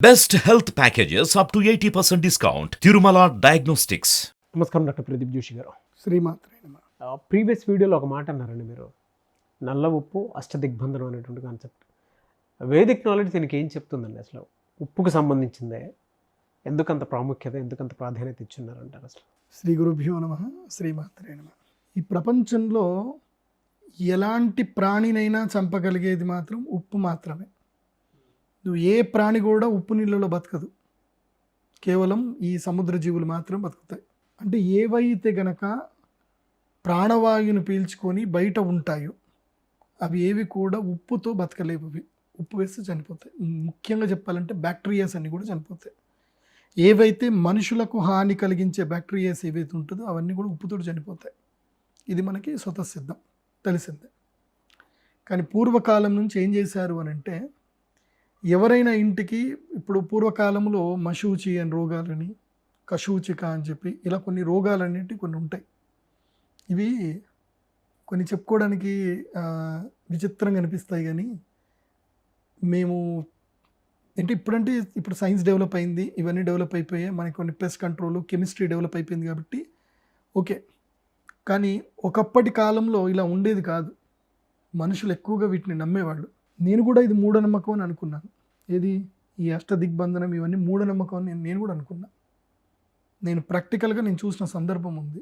Best health packages up to 80% discount. Tirumala Diagnostics. నమస్కారం doctor Pradeep Joshi గారు. శ్రీమాత్రే నమః. ప్రీవియస్ వీడియోలో ఒక మాట అన్నారండి మీరు, నల్ల ఉప్పు అష్టదిగ్బంధనం అనేటువంటి కాన్సెప్ట్. వేదిక్ నాలెడ్జ్ దీనికి ఏం చెప్తుందండి? అసలు ఉప్పుకు సంబంధించిందే, ఎందుకంత ప్రాముఖ్యత, ఎందుకంత ప్రాధాన్యత ఇచ్చున్నారంటారు అసలు? శ్రీ గురుభ్యో నమః. శ్రీమాత్రే నమః. ఈ ప్రపంచంలో ఎలాంటి ప్రాణినైనా చంపగలిగేది మాత్రం ఉప్పు మాత్రమే. నువ్వు ఏ ప్రాణి కూడా ఉప్పు నీళ్ళలో బతకదు, కేవలం ఈ సముద్ర జీవులు మాత్రం బతుకుతాయి. అంటే ఏవైతే గనక ప్రాణవాయువుని పీల్చుకొని బయట ఉంటాయో అవి ఏవి కూడా ఉప్పుతో బతకలేవు. అవి ఉప్పు వేస్తే చనిపోతాయి. ముఖ్యంగా చెప్పాలంటే బ్యాక్టీరియాస్ అన్నీ కూడా చనిపోతాయి. ఏవైతే మనుషులకు హాని కలిగించే బ్యాక్టీరియాస్ ఏవైతే ఉంటుందో అవన్నీ కూడా ఉప్పుతో చనిపోతాయి. ఇది మనకి స్వతసిద్ధం, తెలిసిందే. కానీ పూర్వకాలం నుంచి ఏం చేశారు అని అంటే, ఎవరైనా ఇంటికి ఇప్పుడు పూర్వకాలంలో మశూచి అని రోగాలని, కశూచిక అని చెప్పి ఇలా కొన్ని రోగాలన్నిటి కొన్ని ఉంటాయి. ఇవి కొన్ని చెప్పుకోవడానికి విచిత్రంగా అనిపిస్తాయి, కానీ మేము ఇప్పుడు సైన్స్ డెవలప్ అయింది, ఇవన్నీ డెవలప్ అయిపోయాయి, మనకి కొన్ని పెస్ట్ కంట్రోల్, కెమిస్ట్రీ డెవలప్ అయిపోయింది కాబట్టి ఓకే. కానీ ఒకప్పటి కాలంలో ఇలా ఉండేది కాదు. మనుషులు ఎక్కువగా వీటిని నమ్మేవాళ్ళు. నేను కూడా ఇది మూఢనమ్మకం అని అనుకున్నాను. ఏది ఈ అష్టదిగ్బంధనం ఇవన్నీ మూఢనమ్మకం అని నేను కూడా అనుకున్నా. నేను ప్రాక్టికల్గా నేను చూసిన సందర్భం ఉంది.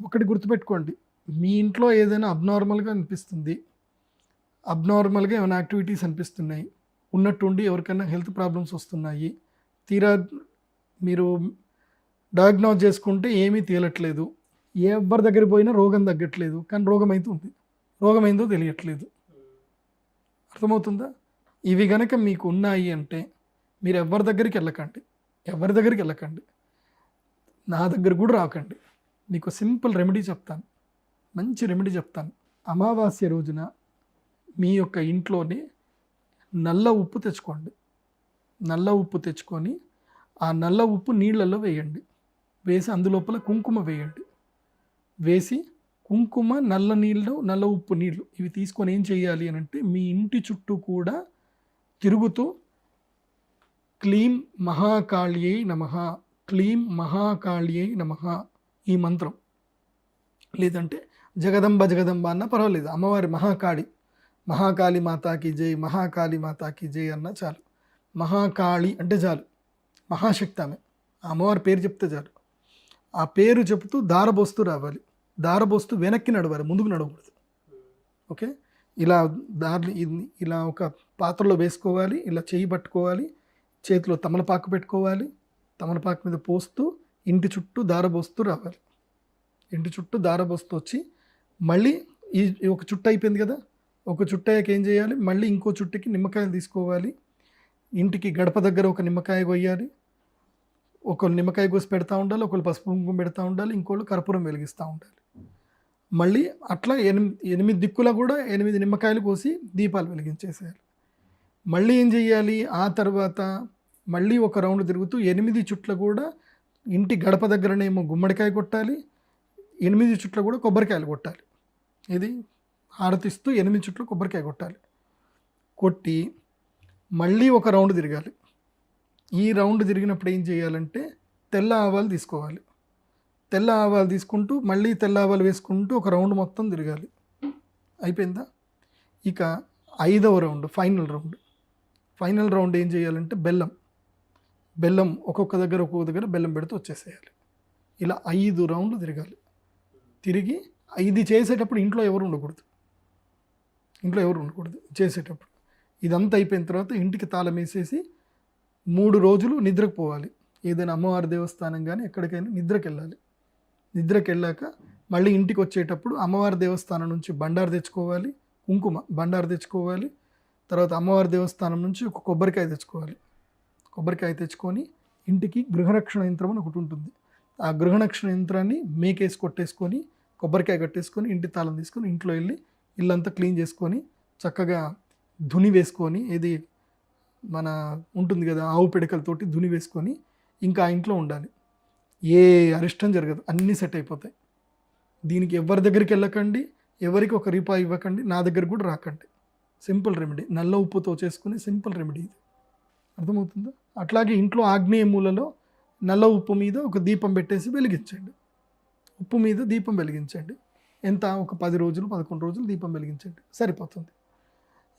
ఒకటి గుర్తుపెట్టుకోండి, మీ ఇంట్లో ఏదైనా అబ్నార్మల్గా అనిపిస్తుంది, అబ్నార్మల్గా ఏమైనా యాక్టివిటీస్ అనిపిస్తున్నాయి, ఉన్నట్టుండి ఎవరికైనా హెల్త్ ప్రాబ్లమ్స్ వస్తున్నాయి, తీరా మీరు డయాగ్నోజ్ చేసుకుంటే ఏమీ తేలట్లేదు, ఎవరి దగ్గర పోయినా రోగం తగ్గట్లేదు, కానీ రోగం అవుతుంది, రోగం ఏందో తెలియట్లేదు. అర్థమవుతుందా? ఇవి గనక మీకు ఉన్నాయి అంటే మీరు ఎవరి దగ్గరికి వెళ్ళకండి, నా దగ్గర కూడా రాకండి. మీకు సింపుల్ రెమెడీ చెప్తాను, మంచి రెమెడీ చెప్తాను. అమావాస్య రోజున మీ యొక్క ఇంట్లోనే నల్ల ఉప్పు తెచ్చుకోండి. నల్ల ఉప్పు తెచ్చుకొని ఆ నల్ల ఉప్పు నీళ్ళల్లో వేయండి. వేసి అందులోపల కుంకుమ వేయండి. వేసి కుంకుమ, నల్ల నీళ్ళు, నల్ల ఉప్పు నీళ్ళు ఇవి తీసుకొని ఏం చేయాలి అని అంటే, మీ ఇంటి చుట్టూ కూడా తిరుగుతూ క్లీం మహాకాళ్యై నమః, క్లీం మహాకాళ్యై నమః ఈ మంత్రం, లేదంటే జగదంబ జగదంబ అన్న పర్వాలేదు, అమ్మవారి మహాకాళి మాతాకి జై, మహాకాళి మాతాకి జై అన్న చాలు. మహాకాళి అంటే చాలు, మహాశక్తి ఆమె, అమ్మవారి పేరు చెప్తే చాలు. ఆ పేరు చెబుతూ దారబోస్తూ రావాలి. దారబోస్తూ వెనక్కి నడవాలి, ముందుకు నడవకూడదు. ఓకే, ఇలా ఇలా ఒక పాత్రలో వేసుకోవాలి, ఇలా చేయి పట్టుకోవాలి, చేతిలో తమలపాకు పెట్టుకోవాలి, తమలపాకు మీద పోస్తూ ఇంటి చుట్టూ దారబోస్తూ రావాలి. ఇంటి చుట్టూ దారబోస్తూ వచ్చి మళ్ళీ ఈ ఒక చుట్ట అయిపోయింది కదా, ఒక చుట్ట అయ్యాక ఏం చేయాలి, మళ్ళీ ఇంకో చుట్టకి నిమ్మకాయలు తీసుకోవాలి. ఇంటికి గడప దగ్గర ఒక నిమ్మకాయ కొయ్యాలి. ఒకళ్ళు నిమ్మకాయ కోసి పెడతా ఉండాలి, ఒకళ్ళు పసుపు కుంకుమ పెడతా ఉండాలి, ఇంకోళ్ళు కర్పూరం వెలిగిస్తూ ఉండాలి. మళ్ళీ అట్లా 8 దిక్కులా కూడా 8 నిమ్మకాయలు కోసి దీపాలు వెలిగించేసేయాలి. మళ్ళీ ఏం చేయాలి, ఆ తర్వాత మళ్ళీ ఒక రౌండ్ తిరుగుతూ 8 చుట్ల కూడా ఇంటి గడప దగ్గరనేమో గుమ్మడికాయ కొట్టాలి, 8 చుట్ల కూడా కొబ్బరికాయలు కొట్టాలి. ఇది హారతిస్తూ 8 చుట్లు కొబ్బరికాయ కొట్టాలి. కొట్టి మళ్ళీ ఒక రౌండ్ తిరగాలి. ఈ రౌండ్ తిరిగినప్పుడు ఏం చేయాలంటే, తెల్ల ఆవాలు తీసుకోవాలి. తెల్ల ఆవాలు తీసుకుంటూ మళ్ళీ తెల్ల ఆవాలు వేసుకుంటూ ఒక రౌండ్ మొత్తం తిరగాలి. అయిపోయిందా? ఇక 5వ రౌండ్, ఫైనల్ రౌండ్ ఏం చేయాలంటే, బెల్లం ఒక్కొక్క దగ్గర బెల్లం పెడుతూ వచ్చేసేయాలి. ఇలా 5 రౌండ్లు తిరగాలి. తిరిగి 5 చేసేటప్పుడు ఇంట్లో ఎవరు ఉండకూడదు చేసేటప్పుడు. ఇదంతా అయిపోయిన తర్వాత ఇంటికి తాళం వేసేసి 3 రోజులు నిద్రకు పోవాలి. ఏదైనా అమ్మవారి దేవస్థానం కానీ ఎక్కడికైనా నిద్రకి వెళ్ళాలి. నిద్రకి వెళ్ళాక మళ్ళీ ఇంటికి వచ్చేటప్పుడు అమ్మవారి దేవస్థానం నుంచి బండారు తెచ్చుకోవాలి, కుంకుమ బండారు తెచ్చుకోవాలి. తర్వాత అమ్మవారి దేవస్థానం నుంచి ఒక కొబ్బరికాయ తెచ్చుకొని ఇంటికి గృహరక్షణ యంత్రం అని ఒకటి ఉంటుంది. ఆ గృహరక్షణ యంత్రాన్ని మేకేసి కొట్టేసుకొని కొబ్బరికాయ కట్టేసుకొని ఇంటి తాళం తీసుకొని ఇంట్లో వెళ్ళి ఇల్లంతా క్లీన్ చేసుకొని చక్కగా ధుని వేసుకొని, ఇది మన ఉంటుంది కదా ఆవు పిడకలతోటి ధుని వేసుకొని ఇంకా ఆ ఇంట్లో ఉండాలి. ఏ అరిష్టం జరగదు, అన్నీ సెట్ అయిపోతాయి. దీనికి ఎవరి దగ్గరికి వెళ్ళకండి, ఎవరికి ఒక రూపాయి ఇవ్వకండి, నా దగ్గర కూడా రాకండి. సింపుల్ రెమెడీ, నల్ల ఉప్పుతో చేసుకునే సింపుల్ రెమెడీ ఇది. అర్థమవుతుందా? అట్లాగే ఇంట్లో ఆగ్నేయ మూలలో నల్ల ఉప్పు మీద ఒక దీపం పెట్టేసి వెలిగించండి. ఉప్పు మీద దీపం వెలిగించండి. ఎంత? ఒక 10 రోజులు 11 రోజులు దీపం వెలిగించండి, సరిపోతుంది.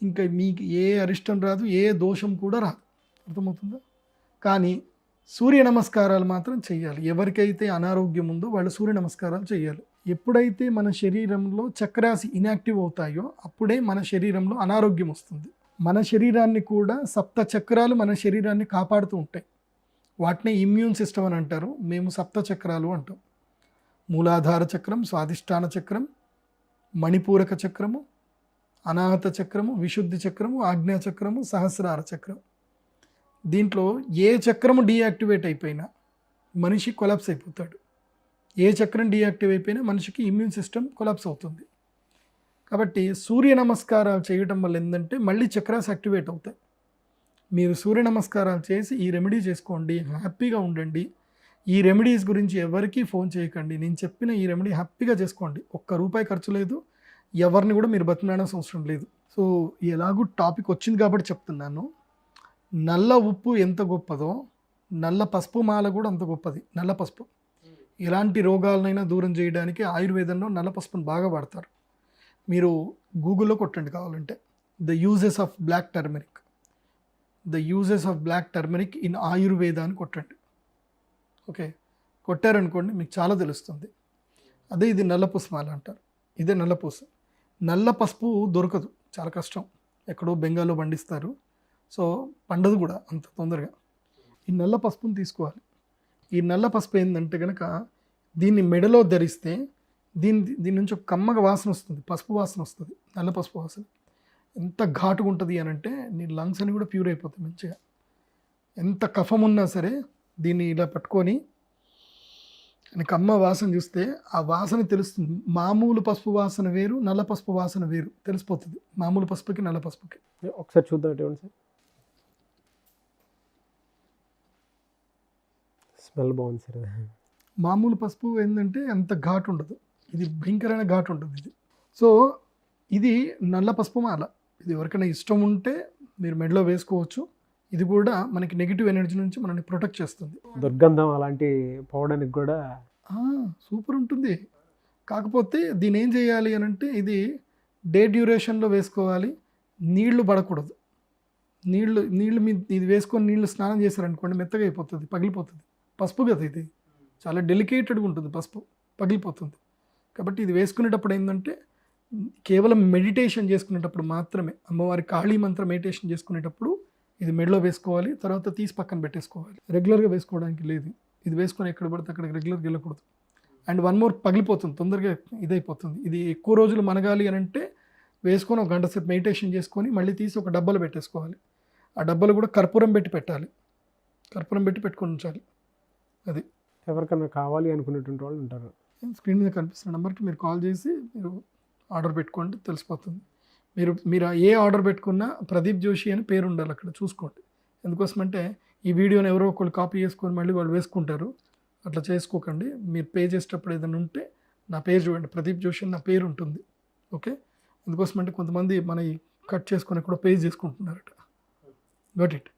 ఇంకా మీకు ఏ అరిష్టం రాదు, ఏ దోషం కూడా రాదు. అర్థమవుతుందా? కానీ సూర్య నమస్కారాలు మాత్రం చేయాలి. ఎవరికైతే అనారోగ్యం ఉందో వాళ్ళు సూర్య నమస్కారాలు చేయాలి. ఎప్పుడైతే మన శరీరంలో చక్రాసి ఇన్యాక్టివ్ అవుతాయో అప్పుడే మన శరీరంలో అనారోగ్యం వస్తుంది. మన శరీరాన్ని కూడా 7 చక్రాలు మన శరీరాన్ని కాపాడుతూ ఉంటాయి. వాటిని ఇమ్యూన్ సిస్టమ్ అని అంటారు, మేము 7 చక్రాలు అంటాం. మూలాధార చక్రం, స్వాధిష్టాన చక్రం, మణిపూరక చక్రము, అనాహత చక్రము, విశుద్ధి చక్రము, ఆజ్ఞా చక్రము, సహస్రార చక్రం. దీంట్లో ఏ చక్రము డీయాక్టివేట్ అయిపోయినా మనిషి కొలాప్స్ అయిపోతాడు. ఏ చక్రం డీయాక్టివ్ అయిపోయినా మనిషికి ఇమ్యూన్ సిస్టమ్ కొలాప్స్ అవుతుంది. కాబట్టి సూర్య నమస్కారాలు చేయడం వల్ల ఏంటంటే మళ్ళీ చక్రాస్ యాక్టివేట్ అవుతాయి. మీరు సూర్య నమస్కారాలు చేసి ఈ రెమెడీ చేసుకోండి, హ్యాపీగా ఉండండి. ఈ రెమెడీస్ గురించి ఎవరికీ ఫోన్ చేయకండి. నేను చెప్పిన ఈ రెమెడీ హ్యాపీగా చేసుకోండి. ₹1 ఖర్చు లేదు, ఎవరిని కూడా మీరు బతిమాడాల్సిన అవసరం లేదు. సో ఎలాగూ టాపిక్ వచ్చింది కాబట్టి చెప్తున్నాను. నల్ల ఉప్పు ఎంత గొప్పదో నల్ల పసుపు మాల కూడా అంత గొప్పది. నల్ల పసుపు ఎలాంటి రోగాలనైనా దూరం చేయడానికి ఆయుర్వేదంలో నల్ల పసుపును బాగా వాడతారు. మీరు గూగుల్లో కొట్టండి కావాలంటే, the uses of black turmeric, the uses of black turmeric in Ayurveda అని కొట్టండి. ఓకే, కొట్టారనుకోండి మీకు చాలా తెలుస్తుంది. అదే ఇది నల్ల పుష్పాలు అంటారు. ఇదే నల్ల పూస. నల్ల పసుపు దొరకదు, చాలా కష్టం. ఎక్కడో బెంగాల్లో పండిస్తారు, సో పండదు కూడా అంత తొందరగా. ఈ నల్ల పసుపుని తీసుకోవాలి. ఈ నల్ల పసుపు ఏంటంటే కనుక దీన్ని మెడలో ధరిస్తే దీని నుంచి ఒక కమ్మగ వాసన వస్తుంది, పసుపు వాసన వస్తుంది, నల్ల పసుపు వాసన. ఎంత ఘాటుగా ఉంటుంది అని అంటే నీ లంగ్స్ అని కూడా ప్యూర్ అయిపోతాయి మంచిగా. ఎంత కఫం ఉన్నా సరే దీన్ని ఇలా పట్టుకొని నీకు అమ్మ వాసన చూస్తే ఆ వాసన తెలుస్తుంది. మామూలు పసుపు వాసన వేరు, నల్ల పసుపు వాసన వేరు, తెలిసిపోతుంది మామూలు పసుపుకి నల్ల పసుపుకి. ఒకసారి చూద్దాం ఇవ్వండి సార్. స్మెల్ బాగుంది సార్. మామూలు పసుపు ఏంటంటే అంత ఘాటు ఉండదు, ఇది భయంకరమైన ఘాటు ఉంటుంది ఇది. సో ఇది నల్ల పసుపు మాల. ఇది ఎవరికైనా ఇష్టం ఉంటే మీరు మెడలో వేసుకోవచ్చు. ఇది కూడా మనకి నెగిటివ్ ఎనర్జీ నుంచి మనల్ని ప్రొటెక్ట్ చేస్తుంది. దుర్గంధం అలాంటి పోవడానికి కూడా సూపర్ ఉంటుంది. కాకపోతే దీని ఏం చేయాలి అని అంటే ఇది డే డ్యూరేషన్లో వేసుకోవాలి, నీళ్లు పడకూడదు. నీళ్ళు మీద ఇది వేసుకొని నీళ్ళు స్నానం చేశారనుకోండి మెత్తగా అయిపోతుంది, పగిలిపోతుంది. పసుపు కదా ఇది, చాలా డెలికేటెడ్గా ఉంటుంది పసుపు, పగిలిపోతుంది. కాబట్టి ఇది వేసుకునేటప్పుడు ఏంటంటే కేవలం మెడిటేషన్ చేసుకునేటప్పుడు మాత్రమే, అమ్మవారి కాళీ మంత్ర మెడిటేషన్ చేసుకునేటప్పుడు ఇది మెడలో వేసుకోవాలి, తర్వాత తీసి పక్కన పెట్టేసుకోవాలి. రెగ్యులర్గా వేసుకోవడానికి లేదు. ఇది వేసుకొని ఎక్కడ పడితే అక్కడికి రెగ్యులర్గా వెళ్ళకూడదు. అండ్ 1 మోర్, పగిలిపోతుంది తొందరగా, ఇదైపోతుంది. ఇది ఎక్కువ రోజులు మనగాలి అని అంటే వేసుకొని 1 గంట సేపు మెడిటేషన్ చేసుకొని మళ్ళీ తీసి ఒక డబ్బాలో పెట్టేసుకోవాలి. ఆ డబ్బాలో కూడా కర్పూరం పెట్టి పెట్టాలి, కర్పూరం పెట్టి పెట్టుకొని ఉంచాలి. అది ఎవరికైనా కావాలి అనుకునేటువంటి వాళ్ళు ఉంటారు. స్క్రీన్ మీద కనిపిస్తున్న నెంబర్కి మీరు కాల్ చేసి మీరు ఆర్డర్ పెట్టుకోండి, తెలిసిపోతుంది. మీరు ఏ ఆర్డర్ పెట్టుకున్నా ప్రదీప్ జోషి అని పేరు ఉండాలి అక్కడ, చూసుకోండి. ఎందుకోసమంటే ఈ వీడియోని ఎవరో ఒకళ్ళు కాపీ చేసుకొని మళ్ళీ వాళ్ళు వేసుకుంటారు, అట్లా చేసుకోకండి. మీరు పే చేసేటప్పుడు ఏదైనా ఉంటే నా పేరు చూడండి, ప్రదీప్ జోషి నా పేరు ఉంటుంది. ఓకే, ఎందుకోసమంటే కొంతమంది మన కట్ చేసుకొని ఎక్కడో పే చేసుకుంటున్నారట. Got it.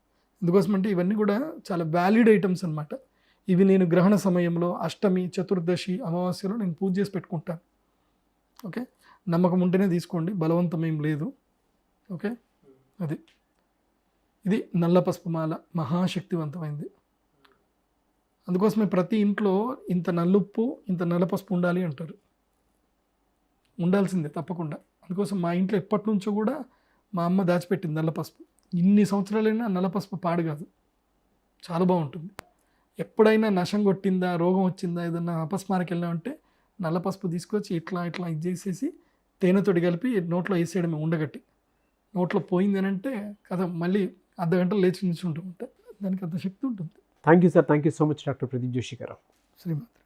ఎందుకోసమంటే ఇవన్నీ కూడా చాలా వ్యాలిడ్ ఐటమ్స్ అనమాట. ఇవి నేను గ్రహణ సమయంలో, అష్టమి, చతుర్దశి, అమావాస్యలో నేను పూజ చేసి పెట్టుకుంటాను. ఓకే, నమ్మకం ఉంటేనే తీసుకోండి, బలవంతం ఏం లేదు. ఓకే, ఇది నల్ల పసుపు మాల, మహాశక్తివంతమైంది. అందుకోసమే ప్రతి ఇంట్లో ఇంత నల్లుప్పు, ఇంత నల్ల పసుపు ఉండాలి అంటారు. ఉండాల్సిందే తప్పకుండా. అందుకోసం మా ఇంట్లో ఎప్పటి నుంచో కూడా మా అమ్మ దాచిపెట్టింది నల్ల పసుపు. ఇన్ని సంవత్సరాలైనా నల్ల పసుపు పాడు కాదు, చాలా బాగుంటుంది. ఎప్పుడైనా నశం కొట్టిందా, రోగం వచ్చిందా, ఏదన్నా అపస్మారకి వెళ్ళామంటే నల్ల పసుపు తీసుకొచ్చి ఇట్లా ఇది చేసేసి తేనెతోటి కలిపి నోట్లో వేసేయడమే ఉండగట్టి. నోట్లో పోయింది అని అంటే కదా మళ్ళీ అర్ధగంటలు లేచి నిల్చుంటూ ఉంటాయి. దానికి అంత శక్తి ఉంటుంది. Thank you sir, thank you so much doctor Pradeep Joshi గారు. శ్రీమంత్.